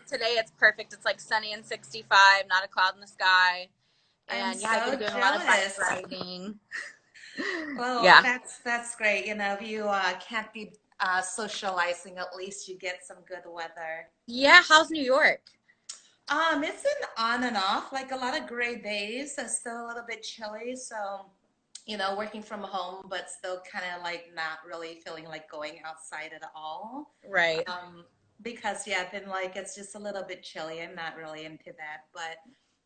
Today it's perfect. It's like sunny and 65, not a cloud in the sky. I'm And yeah, I've been so doing a lot of bike jealous. riding. Well, Yeah. that's great. If you can't be socializing, at least you get some good weather. Yeah, how's New York? It's been on and off, like a lot of gray days. It's still a little bit chilly, so working from home, but still kind of like not really feeling like going outside at all. Right. Um, because yeah, then like it's just a little bit chilly. I'm not really into that, but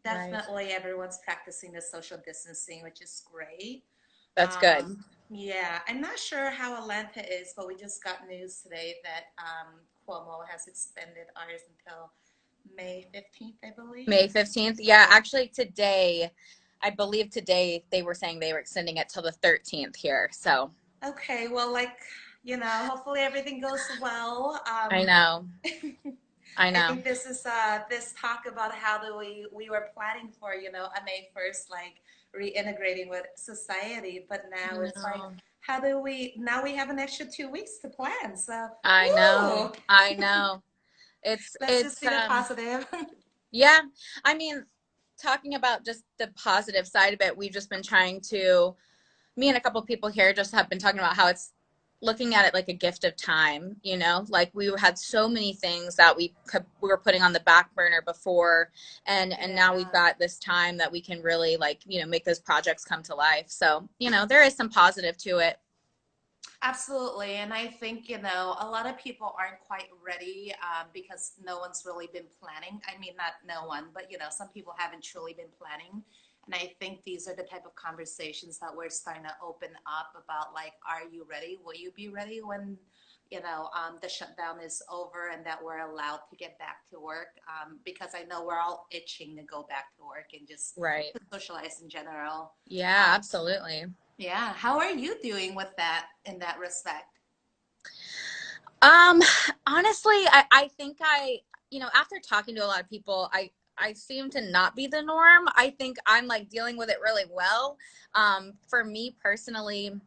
Right. definitely everyone's practicing the social distancing, which is great. That's Um, good. yeah, I'm not sure how Atlanta is, but we just got news today that Cuomo has extended ours until May 15th, I believe. May 15th. Yeah, actually today, I believe today they were saying they were extending it till the 13th here. So Okay, well, like, hopefully everything goes well. I know. I I know. think this is this talk about how do we were planning for, on May 1st, like reintegrating with society, but I now it's like, know. how do we now we have an extra 2 weeks to plan. So, I know. woo! I know. It's Let's just it's see the positive. yeah. I mean, talking about just the positive side of it, we've just been trying to, me and a couple of people here just have been talking about how it's looking at it like a gift of time, like we had so many things that we were putting on the back burner before, and now we've Yeah. got this time that we can really like, make those projects come to life. So, there is some positive to it. Absolutely. And I think, a lot of people aren't quite ready because no one's really been planning. I mean, not no one, but, some people haven't truly been planning. And I think these are the type of conversations that we're starting to open up about, like, are you ready? Will you be ready when, the shutdown is over and that we're allowed to get back to work? Because I know we're all itching to go back to work and just Right. to socialize in general. Yeah, Um, absolutely. yeah. How are you doing with that in that respect? Um, honestly, I think after talking to a lot of people, I seem to not be the norm. I think I'm like dealing with it really well. For me personally,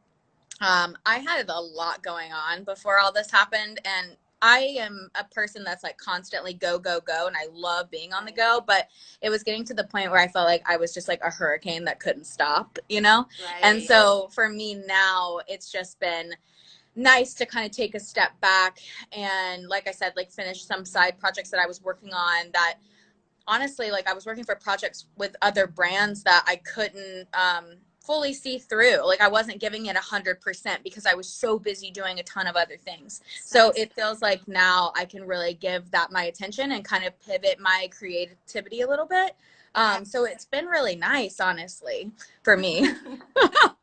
I had a lot going on before all this happened, and I am a person that's like constantly go, go, go, and I love being on the Right. go, but it was getting to the point where I felt like I was just like a hurricane that couldn't stop. And Right. so for me now, it's just been nice to kind of take a step back and, like I said, like finish some side projects that I was working on that honestly, like I was working for projects with other brands that I couldn't fully see through. Like I wasn't giving it 100% because I was so busy doing a ton of other things. So Sounds it feels like now I can really give that my attention and kind of pivot my creativity a little bit. So it's been really nice, honestly, for me.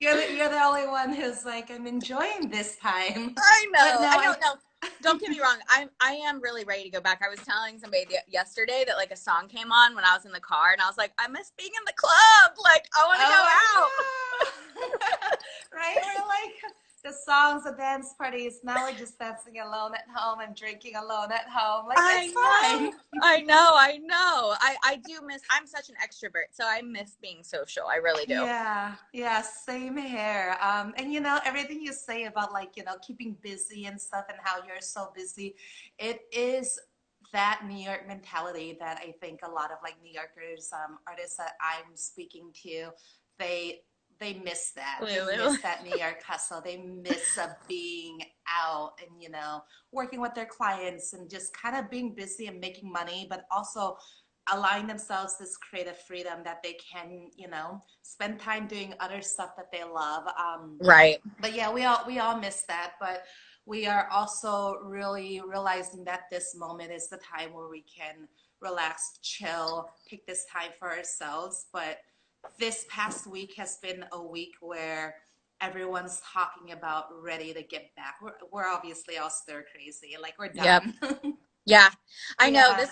you're the only one who's like, I'm enjoying this time. I But know. no, I don't know. Don't get me wrong. I am really ready to go back. I was telling somebody yesterday that like a song came on when I was in the car, and I was like, I miss being in the club. Like I want to oh my go out. God. Right? We're like the songs, the dance parties. Now we're just dancing alone at home and drinking alone at home. Like I it's know. fine. I know. I do miss. I'm such an extrovert, so I miss being social. I really do. Yeah, yeah, same here. And everything you say about like, keeping busy and stuff and how you're so busy, it is that New York mentality that I think a lot of like New Yorkers, artists that I'm speaking to, they they miss that. They Lulu. miss that New York hustle. They miss being out and, working with their clients and just kind of being busy and making money, but also allowing themselves this creative freedom that they can, spend time doing other stuff that they love. Right. But yeah, we all miss that. But we are also really realizing that this moment is the time where we can relax, chill, take this time for ourselves. But this past week has been a week where everyone's talking about ready to get back. We're obviously all stir crazy, like we're Yep. done. Yeah. I know. Yeah.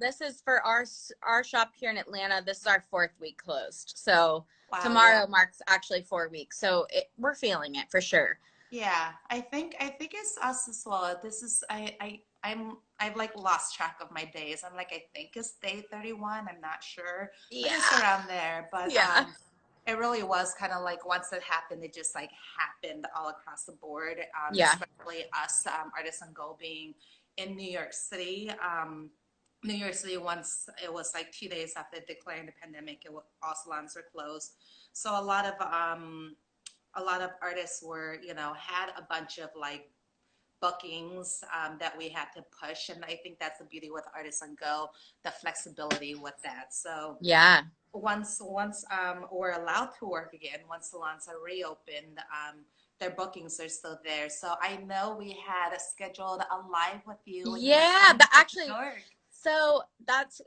This is for our shop here in Atlanta. This is our fourth week closed. So Wow. Yeah. tomorrow marks actually 4 weeks. So we're feeling it for sure. Yeah, I think it's us as well. This is I've like lost track of my days. I'm like I think it's day 31. I'm not sure, but it's Yeah. around there. But Yeah. it really was kind of like once it happened, it just like happened all across the board. Yeah. Especially us, Artisan Go being in New York City. New York City, once it was like 2 days after declaring the pandemic, all salons were closed. So a lot of artists were, had a bunch of like bookings that we had to push, and I think that's the beauty with Artists on Go, the flexibility with that. So Yeah. once we're allowed to work again, once salons are reopened, their bookings are still there. So I know we had scheduled a live with you when you were Yeah, coming that to New actually, York. so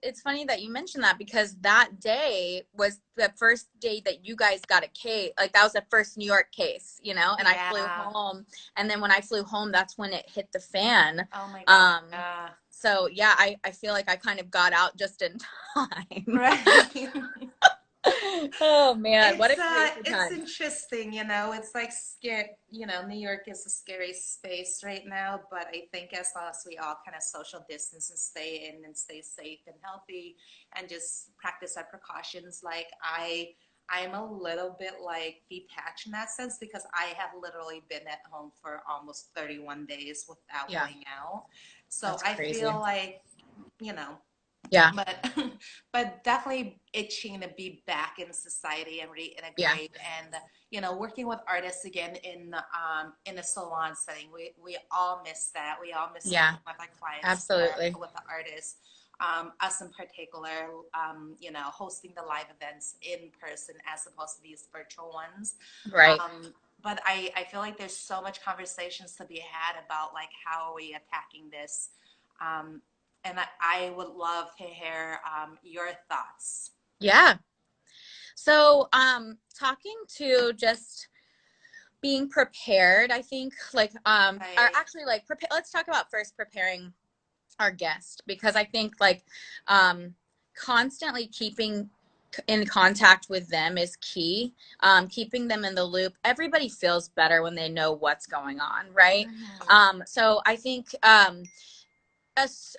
it's funny that you mentioned that because that day was the first day that you guys got a case. Like that was the first New York case, and I flew Yeah. home. And then when I flew home, that's when it hit the fan. Oh my God. Um, so yeah, I feel like I kind of got out just in time. Right. Oh man, what a crazy It's time. interesting, it's like scary, New York is a scary space right now, but I think as long as we all kind of social distance and stay in and stay safe and healthy and just practice our precautions, like I'm a little bit like detached in that sense because I have literally been at home for almost 31 days without Yeah, going out. So that's I crazy. feel like, you know, Yeah, but but definitely itching to be back in society and yeah, reintegrate and working with artists again in a salon setting. We all miss that. We all miss yeah, working with our clients, absolutely. with the artists. Us in particular, hosting the live events in person as opposed to these virtual ones. Right. But I feel like there's so much conversations to be had about like how are we attacking this. Um, and I would love to hear your thoughts. Yeah. So, talking to just being prepared, I think, like, or Right. actually, like, let's talk about first preparing our guest because I think, like, um, constantly keeping in contact with them is key. Keeping them in the loop. Everybody feels better when they know what's going on, right? Mm-hmm. So I think,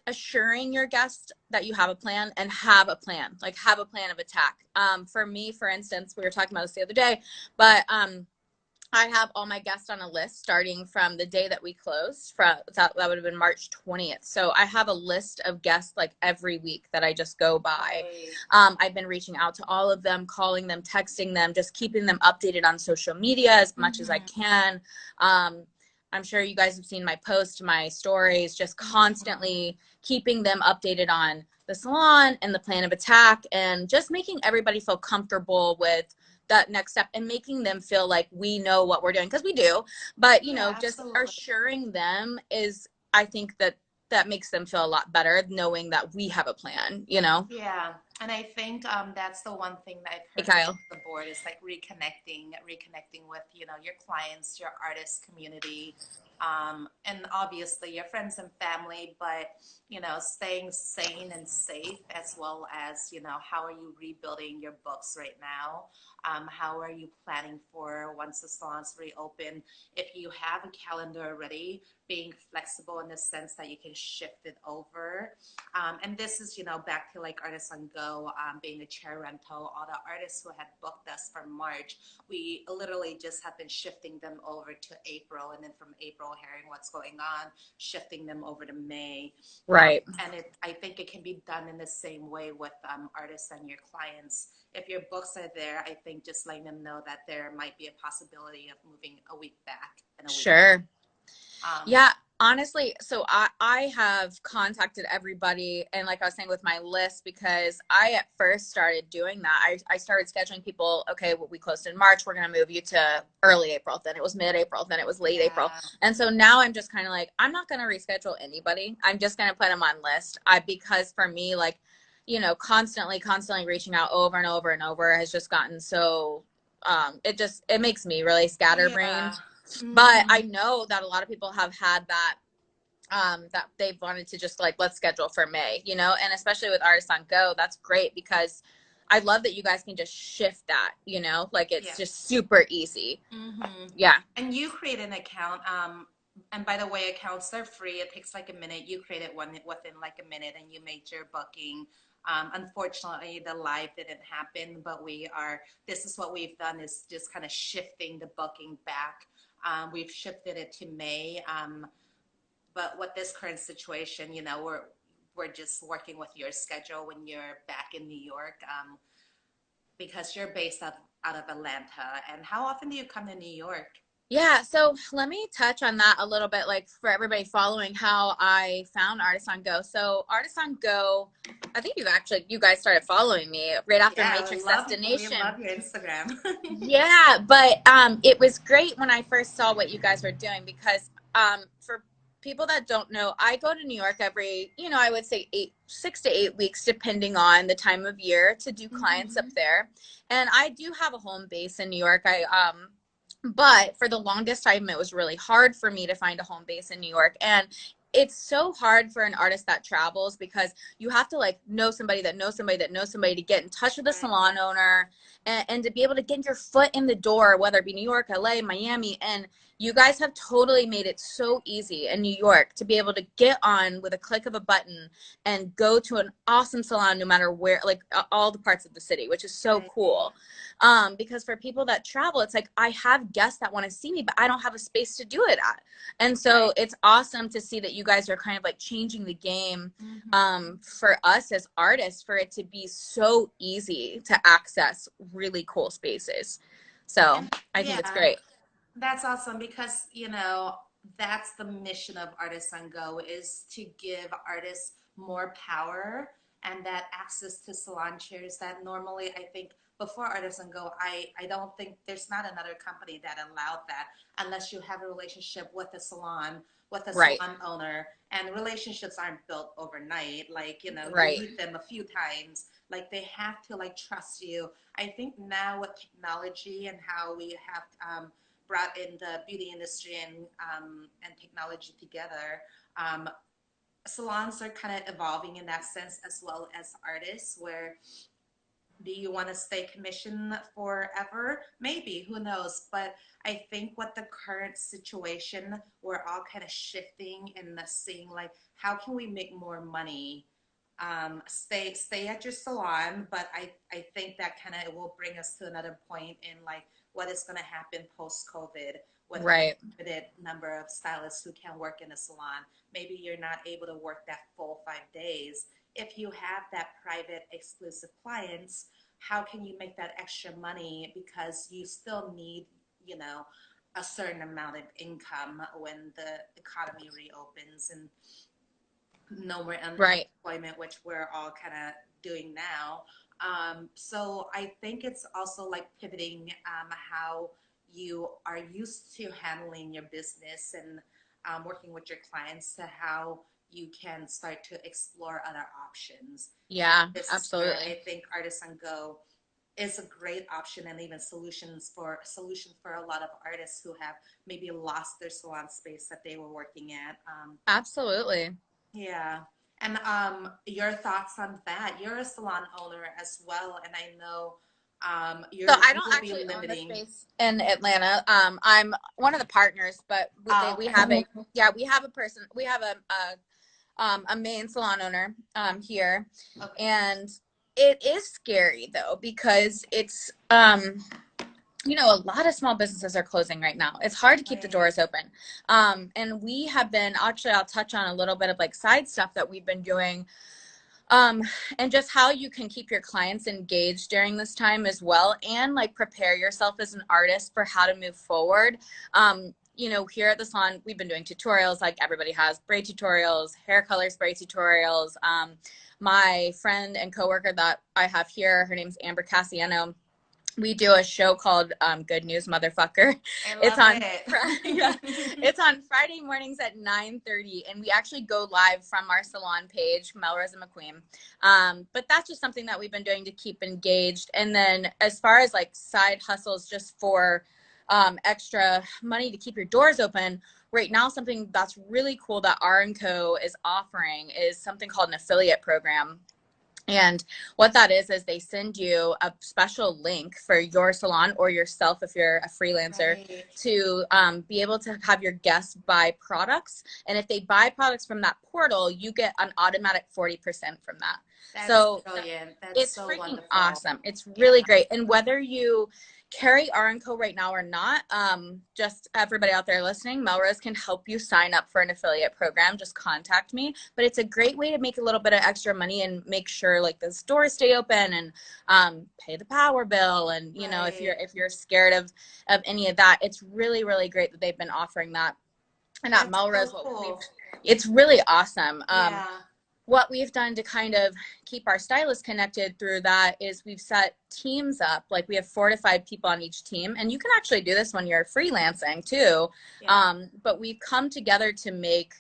assuring your guests that you have a plan and have a plan, like have a plan of attack. For me, for instance, we were talking about this the other day, but I have all my guests on a list starting from the day that we closed. That would have been March 20th. So I have a list of guests like every week that I just go by. Right. I've been reaching out to all of them, calling them, texting them, just keeping them updated on social media as much as I Mm-hmm. can. Um, I'm sure you guys have seen my posts, my stories, just Mm-hmm. constantly keeping them updated on the salon and the plan of attack and just making everybody feel comfortable with that next step and making them feel like we know what we're doing because we do, but Yeah, just absolutely. assuring them is, I think that makes them feel a lot better knowing that we have a plan. Yeah, and I think that's the one thing that I've Hey heard Kyle. across the board is like reconnecting with your clients, your artist community, and obviously your friends and family. But staying sane and safe, as well as how are you rebuilding your books right now? How are you planning for once the salons reopen? If you have a calendar already, being flexible in the sense that you can shift it over, and this is, back to like Artists on Go, being a chair rental. All the artists who had booked us for March, we literally just have been shifting them over to April, and then from April, hearing what's going on, shifting them over to May. Right. And I think it can be done in the same way with artists and your clients. If your books are there, I think just letting them know that there might be a possibility of moving a week back and a week. Sure. Um, Yeah, honestly, so I have contacted everybody, and like I was saying with my list, because I at first started doing that. I started scheduling people, okay, well, we closed in March, we're gonna move you to early April, then it was mid-April, then it was late April. yeah, And so now I'm just kind of like, I'm not gonna reschedule anybody. I'm just gonna put them on list. Because for me, like, constantly reaching out over and over and over has just gotten so it makes me really yeah. scatterbrained, but Mm-hmm. I know that a lot of people have had that they've wanted to just like, let's schedule for May, and especially with Artists on Go, that's great because I love that you guys can just shift that, like it's just Yes. super easy. Mm-hmm. Yeah. And you create an account. And by the way, accounts are free. It takes like a minute. You created one within like a minute, and you made your booking. Unfortunately, the live didn't happen, but this is what we've done is just kind of shifting the booking back. We've shifted it to May. But with this current situation, we're just working with your schedule when you're back in New York, because you're based out of Atlanta. And how often do you come to New York? Yeah, so let me touch on that a little bit, like for everybody following how I found Artists on Go. So Artists on Go, I think you guys started following me right after Yeah, Matrix we Destination. love your Instagram. Yeah, but it was great when I first saw what you guys were doing because for people that don't know, I go to New York every, I would say 6 to 8 weeks, depending on the time of year, to do clients up Hmm. there. And I do have a home base in New York. But for the longest time, it was really hard for me to find a home base in New York. And it's so hard for an artist that travels because you have to like know somebody that knows somebody that knows somebody to get in touch with a Right. salon owner and to be able to get your foot in the door, whether it be New York, LA, Miami. And you guys have totally made it so easy in New York to be able to get on with a click of a button and go to an awesome salon no matter where, like all the parts of the city, which is so Right. cool. Because for people that travel, it's like I have guests that want to see me, but I don't have a space to do it at. And Right. so it's awesome to see that you guys are kind of like changing the game Hmm. for us as artists for it to be so easy to access really cool spaces. So And I think it's yeah, great. that's awesome because, that's the mission of Artists on Go is to give artists more power and that access to salon chairs that normally I think before Artists on Go, I don't think there's not another company that allowed that unless you have a relationship with a Right. salon owner. And relationships aren't built overnight. Like, you Right. meet them a few times. Like they have to like trust you. I think now with technology and how we have brought in the beauty industry and technology together, um, salons are kind of evolving in that sense as well as artists. Where do you want to stay commissioned forever? Maybe, who knows? But I think what the current situation, we're all kind of shifting and seeing like how can we make more money, stay at your salon, but I think that kind of will bring us to another point in like what is going to happen post COVID with a Right. limited number of stylists who can work in a salon. Maybe you're not able to work that full 5 days. If you have that private exclusive clients, how can you make that extra money because you still need, you know, a certain amount of income when the economy reopens and no more Right. unemployment, which we're all kind of doing now. So I think it's also like pivoting how you are used to handling your business and working with your clients to how you can start to explore other options. And Yeah, this is where absolutely. I think Artisan Go is a great option and even solution for a lot of artists who have maybe lost their salon space that they were working at. Absolutely. Yeah. And your thoughts on that? You're a salon owner as well, and I know So you I you don't will be actually own the limiting. space in Atlanta. I'm one of the partners, but Oh, we okay. have a yeah, we have a person, we have a main salon owner here, Okay. and it is scary though because it's a lot of small businesses are closing right now. It's hard to keep the Right. doors open. And we have been actually I'll touch on a little bit of like side stuff that we've been doing um, and just how you can keep your clients engaged during this time as well and like prepare yourself as an artist for how to move forward. Here at the salon we've been doing tutorials like everybody has, braid tutorials, hair color spray tutorials. My friend and coworker that I have here, her name's Amber Cassiano, we do a show called Good News Motherfucker. I It's love on yeah, it. it's on Friday mornings at 9:30, and we actually go live from our salon page, Melrose and McQueen. But that's just something that we've been doing to keep engaged. And then as far as like side hustles, just for extra money to keep your doors open. Right now, something that's really cool that R and Co is offering is something called an affiliate program, and what that is they send you a special link for your salon or yourself if you're a freelancer Right. to be able to have your guests buy products. And if they buy products from that portal, you get an automatic 40% from that. That's So brilliant. That's it's so freaking wonderful. awesome. It's Yeah. really great. And whether you Carrie R and Co right now are not. Just everybody out there listening, Melrose can help you sign up for an affiliate program. Just contact me. But it's a great way to make a little bit of extra money and make sure like the stores stay open and pay the power bill. And you know, Right. if you're scared of any of that, it's really really great that they've been offering that. And at That's Melrose, so what we've cool. it's really awesome. Yeah. What we've done to kind of keep our stylists connected through that is we've set teams up. Like we have 4 to 5 people on each team, and you can actually do this when you're freelancing too. Yeah. But we've come together to make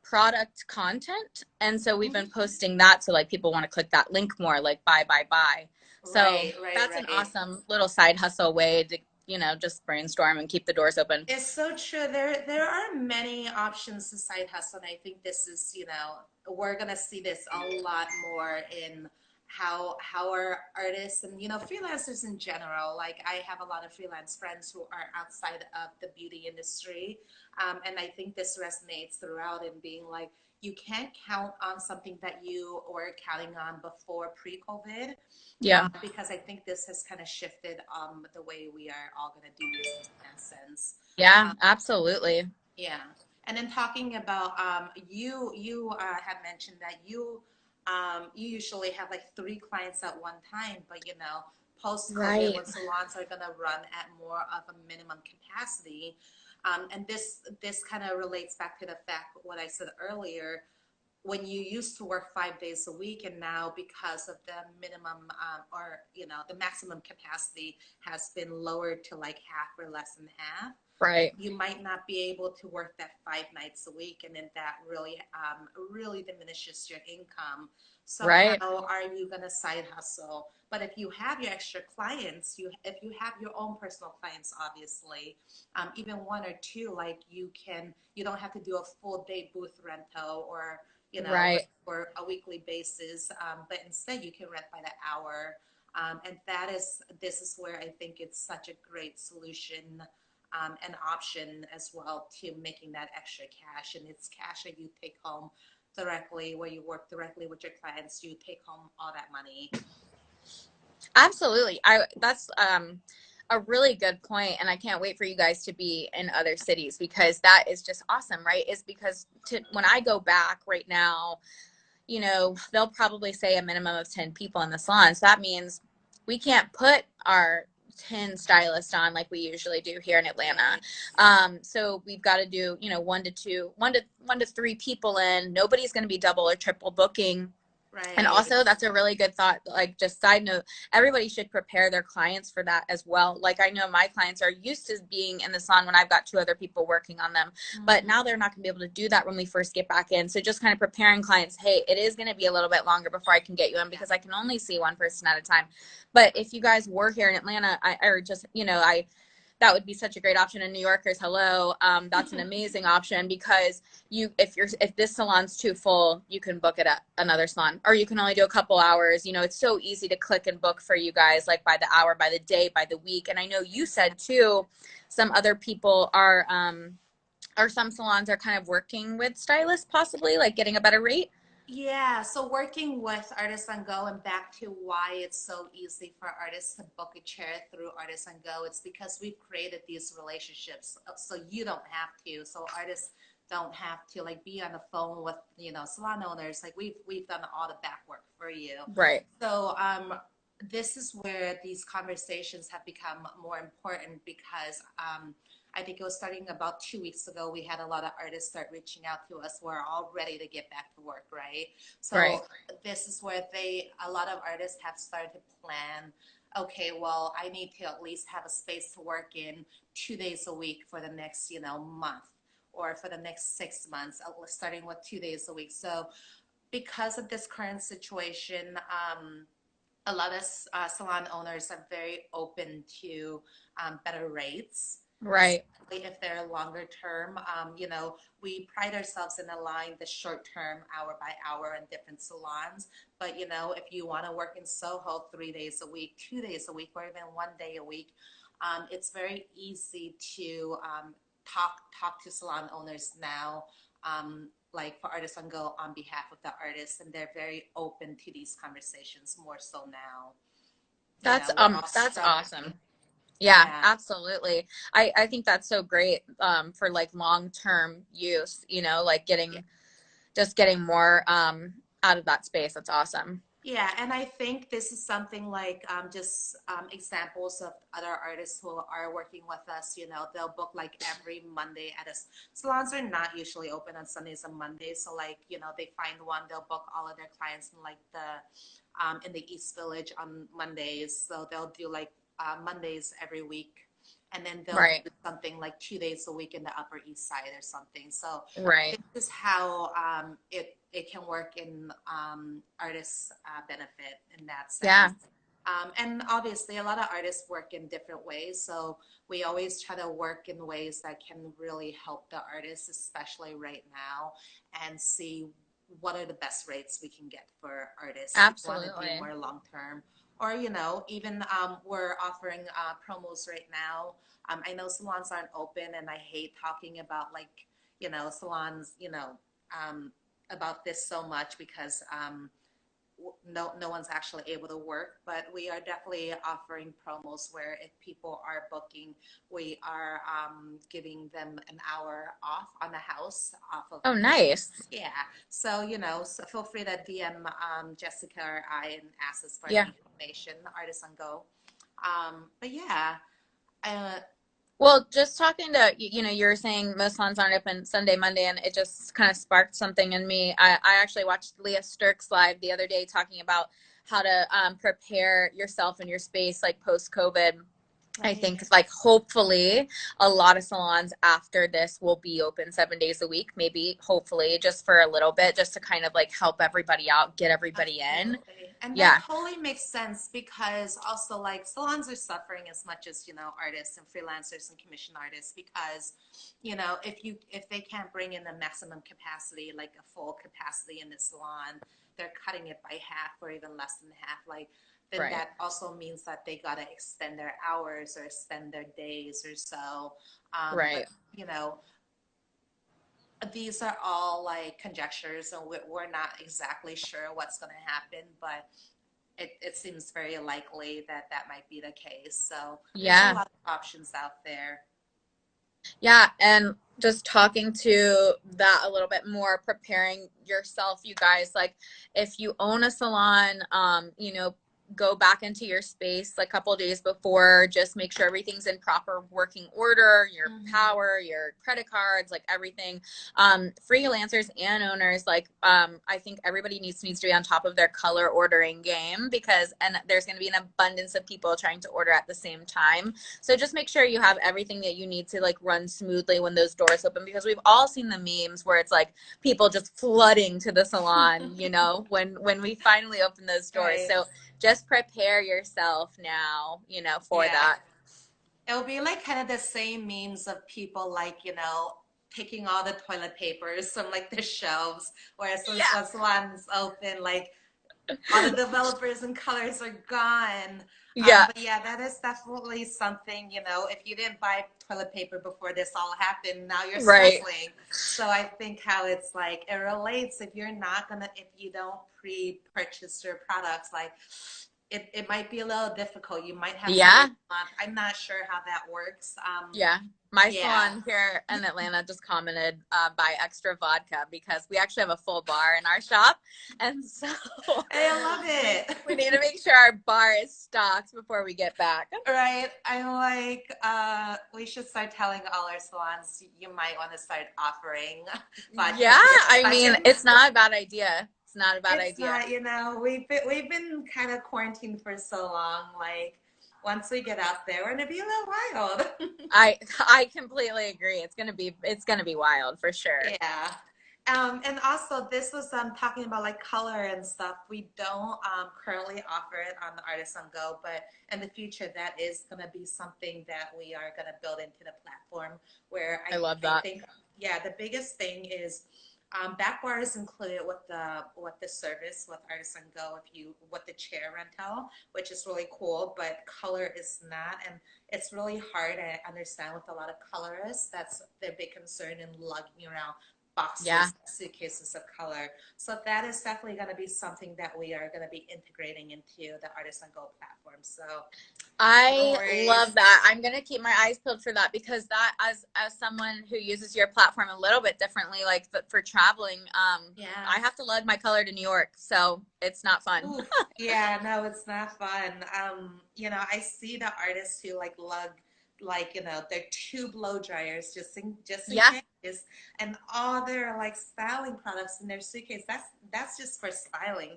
product content, and so we've been Mhm. posting that so like people want to click that link more, like buy. So Right, right, that's an right. awesome little side hustle way to just brainstorm and keep the doors open. It's so true. There are many options to side hustle, and I think this is, we're gonna see this a lot more in how our artists and freelancers in general. Like I have a lot of freelance friends who are outside of the beauty industry, and I think this resonates throughout in being like you can't count on something that you were counting on before pre-COVID, Yeah. because I think this has kind of shifted the way we are all gonna do business in that sense. Yeah, absolutely. Yeah. And then talking about you had mentioned that you usually have like 3 clients at one time, but post COVID, Right. when salons are gonna run at more of a minimum capacity, and this kind of relates back to the fact what I said earlier. When you used to work 5 days a week, and now because of the minimum or the maximum capacity has been lowered to like half or less than half, Right. you might not be able to work that 5 nights a week, and then that really diminishes your income. So Right. how are you going to side hustle? But if you have your extra clients, if you have your own personal clients, obviously, even 1 or 2, like you don't have to do a full day booth rental or Right. or a weekly basis, but instead you can rent by the hour. And this is where I think it's such a great solution, an option as well to making that extra cash. And it's cash that you take home directly, where you work directly with your clients. You take home all that money. Absolutely. I That's a really good point, and I can't wait for you guys to be in other cities because that is just awesome, right? Is because when I go back right now, they'll probably say a minimum of 10 people in the salon. So that means we can't put our 10 stylists on like we usually do here in Atlanta. Right, So we've got to do, 1 to 2, 1 to 3 people in. Nobody's going to be double or triple booking. And right. also, that's a really good thought. Like, just side note, everybody should prepare their clients for that as well. Like, I know my clients are used to being in the salon when I've got 2 other people working on them, but Mm-hmm. now they're not going to be able to do that when we first get back in. So, just kind of preparing clients, hey, it is going to be a little bit longer before I can get you in Yeah. because I can only see one person at a time. But if you guys were here in Atlanta, or just, that would be such a great option. And New Yorkers, hello, that's an amazing option because if this salon's too full, you can book it at another salon, or you can only do a couple hours. It's so easy to click and book for you guys, like by the hour, by the day, by the week. And I know you said too, some other people or some salons are kind of working with stylists, possibly like getting a better rate. Yeah, so working with Artists on Go, and back to why it's so easy for artists to book a chair through Artists on Go, it's because we've created these relationships so you don't have to. So artists don't have to like be on the phone with, salon owners. Like we've done all the back work for you. Right. So this is where these conversations have become more important because I think it was starting about 2 weeks ago. We had a lot of artists start reaching out to us. We're all ready to get back to work, right? Right. So this is where a lot of artists have started to plan. Okay, well, I need to at least have a space to work in 2 days a week for the next, month, or for the next 6 months, starting with 2 days a week. So because of this current situation, a lot of salon owners are very open to better rates, Right. especially if they're longer term. We pride ourselves in allowing the short term, hour by hour, in different salons. But if you want to work in Soho 3 days a week, 2 days a week, or even 1 day a week, it's very easy to talk to salon owners now, like for Artists on Go, on behalf of the artists, and they're very open to these conversations more so now. We're all That's struggling. awesome. Yeah, Yeah. absolutely. I think that's so great for like long-term use, like getting more out of that space. That's awesome. Yeah, and I think this is something like just examples of other artists who are working with us. You know, they'll book like every Monday at us. Salons are not usually open on Sundays and Mondays, so like they find one, they'll book all of their clients in like the in the East Village on Mondays. So they'll do like Mondays every week, and then they'll Right. do something like 2 days a week in the Upper East Side or something. So Right. this is how it can work in artists' benefit in that sense. Yeah. And obviously, a lot of artists work in different ways. So we always try to work in ways that can really help the artists, especially right now, and see what are the best rates we can get for artists who want to do Absolutely. more long term. Or, even we're offering promos right now. I know salons aren't open, and I hate talking about like, salons, about this so much because no one's actually able to work, but we are definitely offering promos where if people are booking, we are giving them an hour off on the house off of Oh, the nice. yeah. So so feel free to DM Jessica or I and ask us for Yeah. any information. Artists on Go. But yeah, uh, Well, just talking to you were saying most salons aren't open Sunday, Monday, and it just kind of sparked something in me. I actually watched Leah Sturk's live the other day talking about how to prepare yourself and your space like post COVID. I right. think like hopefully a lot of salons after this will be open 7 days a week, maybe hopefully just for a little bit, just to kind of like help everybody out, get everybody in. Absolutely. And that Yeah, totally makes sense because also like salons are suffering as much as, artists and freelancers and commission artists because, if they can't bring in the maximum capacity, like a full capacity in the salon, they're cutting it by half or even less than half. Like then right, that also means that they gotta extend their hours or extend their days or so. But right. these are all like conjectures and we're not exactly sure what's going to happen, but it seems very likely that that might be the case. So there's a Yeah. lot of options out there. Yeah, and just talking to that a little bit more, preparing yourself, you guys, like if you own a salon, go back into your space a couple days before, just make sure everything's in proper working order, your Mm-hmm. power, your credit cards, like everything. Freelancers and owners, like I think everybody needs to be on top of their color ordering game because and there's going to be an abundance of people trying to order at the same time. So just make sure you have everything that you need to like run smoothly when those doors open because we've all seen the memes where it's like people just flooding to the salon, when we finally open those doors. Right. So just prepare yourself now, for Yeah. that. It'll be like kind of the same memes of people like, taking all the toilet papers from like the shelves, whereas when Yeah. the salon's open, like all the developers and colors are gone. Yeah. But yeah, that is definitely something, if you didn't buy toilet paper before this all happened, now you're Right. struggling. So I think how it's like, it relates if you don't pre-purchase your products, like it might be a little difficult. You might have to wait Yeah. a month. I'm not sure how that works. Yeah. My Yeah. salon here in Atlanta just commented buy extra vodka because we actually have a full bar in our shop. And so I love we, it. we need to make sure our bar is stocked before we get back. Right. I'm like, we should start telling all our salons you might want to start offering vodka Yeah. for I mean, discussion. it's not a bad idea. It's not a bad It's idea. not, we've been kind of quarantined for so long. Like, once we get out there, we're gonna be a little wild. I completely agree. It's gonna be wild for sure. Yeah. And also, this was talking about like color and stuff. We don't currently offer it on the Artists on Go, but in the future, that is going to be something that we are going to build into the platform. Where I love I that. think, yeah, the biggest thing is back bar is included with the service with Artists on Go. If you with the chair rental, which is really cool, but color is not, and it's really hard to understand with a lot of colorists. That's their big concern in lugging around Yeah. boxes, suitcases of color. So that is definitely going to be something that we are going to be integrating into the Artisan Go platform. So no I love worries. that. I'm gonna keep my eyes peeled for that because that, as someone who uses your platform a little bit differently, like for traveling, Yeah. I have to lug my color to New York, so it's not fun. Oof. Yeah, no, it's not fun. I see the artists who like lug like, their two blow dryers just in Yeah, case, and all their like styling products in their suitcase. That's just for styling.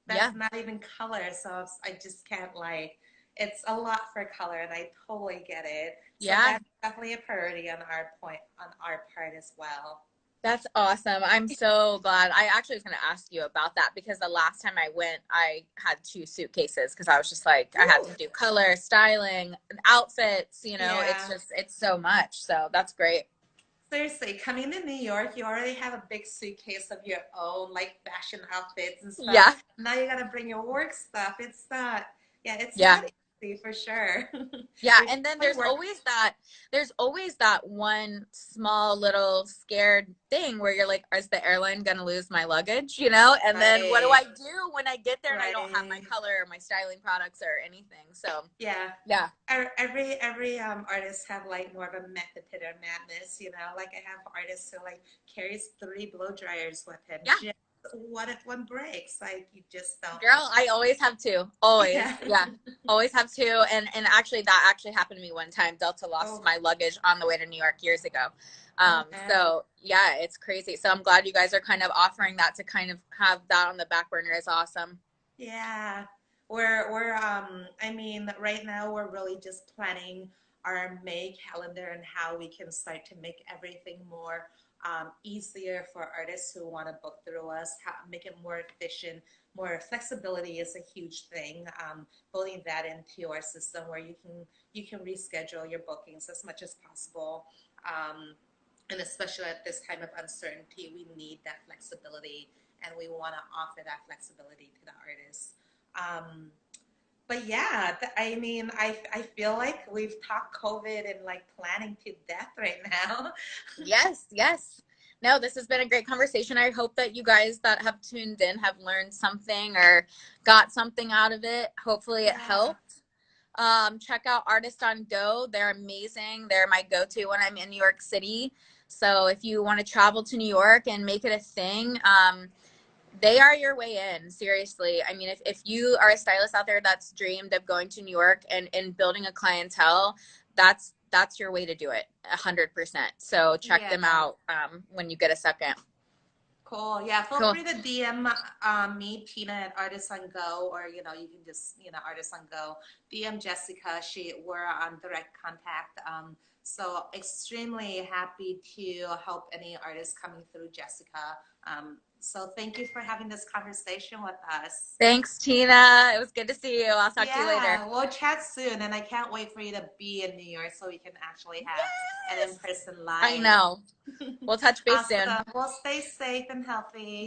yeah, That's not even color. So I just can't like it's a lot for color and I totally get it. So yeah. that's definitely a priority on our part as well. That's awesome. I'm so glad. I actually was going to ask you about that because the last time I went, I had two suitcases because I was just like, I had Ooh. to do color, styling, outfits, it's Yeah. just, it's so much. So that's great. Seriously, coming to New York, you already have a big suitcase of your own, like fashion outfits and stuff. Yeah. Now you gotta bring your work stuff. It's not, yeah, it's Yeah. not easy for sure. Yeah, There's and then definitely work. there's always that one small little scared thing where you're like, is the airline gonna lose my luggage? And then what do Right, I do when I get there and I don't have my right. color or my styling products or anything? So Yeah. yeah, Every artist have like more of a method to their madness, like I have artists who like carries 3 blow dryers with him. yeah. Just what if one breaks? Like you just don't know. Girl, I always have two. Always. Yeah. Yeah. Always have two. And actually that actually happened to me one time. Delta lost Oh, my luggage on the way to New York years ago. oh man. So yeah, it's crazy. So I'm glad you guys are kind of offering that to kind of have that on the back burner is awesome. Yeah, I mean, right now we're really just planning our May calendar and how we can start to make everything more easier for artists who want to book through us, make it more efficient. More flexibility is a huge thing. Building that into our system where you can reschedule your bookings as much as possible. Um, and especially at this time of uncertainty, we need that flexibility and we want to offer that flexibility to the artists. Um, but yeah, I mean, I feel like we've talked COVID and like planning to death right now. Yes, yes. No, this has been a great conversation. I hope that you guys that have tuned in have learned something or got something out of it. Hopefully it Yeah, helped. Check out Artist on Go. They're amazing. They're my go-to when I'm in New York City. So if you want to travel to New York and make it a thing, they are your way in. Seriously. I mean, if you are a stylist out there that's dreamed of going to New York and building a clientele, that's your way to do it. 100%. So check yeah, them out when you get a second. cool. Yeah, feel Cool. free to DM me, Tina, at Artist on Go, or you can just Artist on Go. DM Jessica. We're on direct contact. So extremely happy to help any artists coming through Jessica. So thank you for having this conversation with us. Thanks, Tina. It was good to see you. I'll talk to you later. Yeah, we'll chat soon, and I can't wait for you to be in New York so we can actually have an Yes. in-person I live. know. We'll touch base soon. Awesome. Well, stay safe and healthy.